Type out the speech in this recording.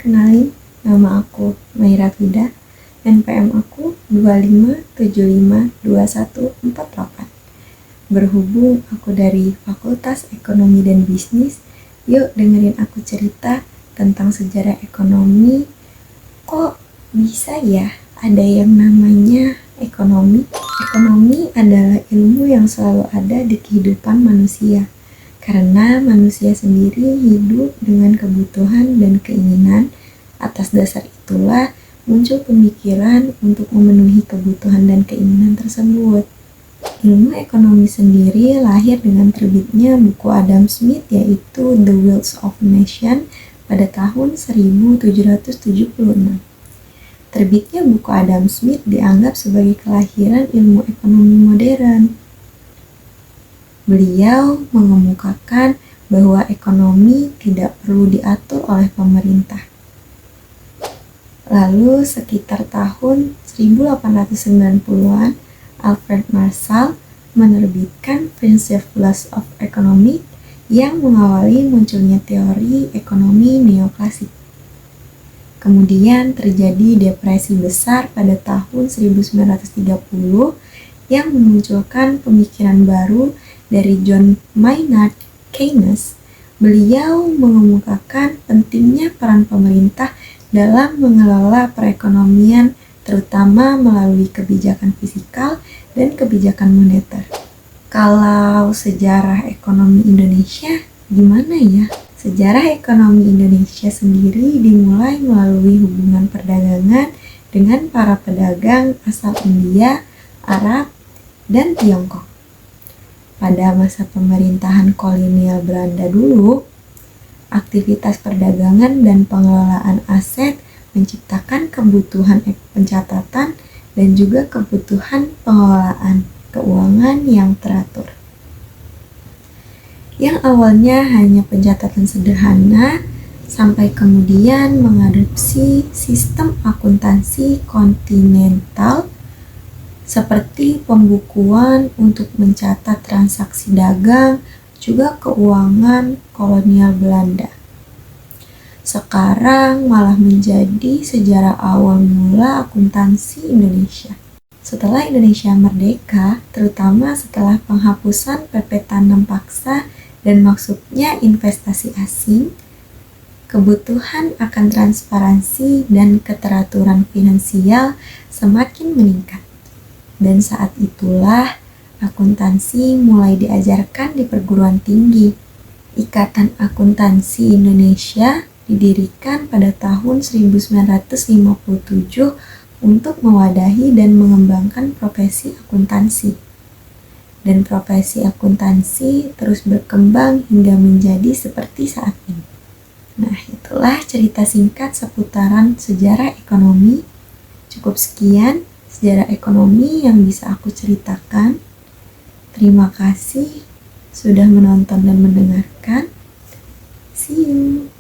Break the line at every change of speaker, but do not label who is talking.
kenalin, nama aku Maira Vida, NPM aku 25752148. Berhubung aku dari Fakultas Ekonomi dan Bisnis, yuk dengerin aku cerita tentang sejarah ekonomi. Kok bisa ya ada yang namanya ekonomi? Ekonomi adalah ilmu yang selalu ada di kehidupan manusia. Karena manusia sendiri hidup dengan kebutuhan dan keinginan, atas dasar itulah muncul pemikiran untuk memenuhi kebutuhan dan keinginan tersebut. Ilmu ekonomi sendiri lahir dengan terbitnya buku Adam Smith yaitu The Wealth of Nations pada tahun 1776. Terbitnya buku Adam Smith dianggap sebagai kelahiran ilmu ekonomi modern. Beliau mengemukakan bahwa ekonomi tidak perlu diatur oleh pemerintah. Lalu sekitar tahun 1890-an, Alfred Marshall menerbitkan Principles of Economics yang mengawali munculnya teori ekonomi neoklasik. Kemudian terjadi depresi besar pada tahun 1930 yang memunculkan pemikiran baru dari John Maynard Keynes. Beliau mengemukakan pentingnya peran pemerintah dalam mengelola perekonomian, terutama melalui kebijakan fiskal dan kebijakan moneter. Kalau sejarah ekonomi Indonesia, gimana ya? Sejarah ekonomi Indonesia sendiri dimulai melalui hubungan perdagangan dengan para pedagang asal India, Arab, dan Tiongkok. Pada masa pemerintahan kolonial Belanda dulu, aktivitas perdagangan dan pengelolaan aset menciptakan kebutuhan pencatatan dan juga kebutuhan pengelolaan keuangan yang teratur. Yang awalnya hanya pencatatan sederhana, sampai kemudian mengadopsi sistem akuntansi kontinental seperti pembukuan untuk mencatat transaksi dagang, juga keuangan kolonial Belanda. Sekarang malah menjadi sejarah awal mula akuntansi Indonesia. Setelah Indonesia merdeka, terutama setelah penghapusan PP Tanam Paksa dan maksudnya investasi asing, kebutuhan akan transparansi dan keteraturan finansial semakin meningkat. Dan saat itulah akuntansi mulai diajarkan di perguruan tinggi. Ikatan Akuntansi Indonesia didirikan pada tahun 1957 untuk mewadahi dan mengembangkan profesi akuntansi. Dan profesi akuntansi terus berkembang hingga menjadi seperti saat ini. Nah, itulah cerita singkat seputaran sejarah ekonomi. Cukup sekian sejarah ekonomi yang bisa aku ceritakan. Terima kasih sudah menonton dan mendengarkan. See you.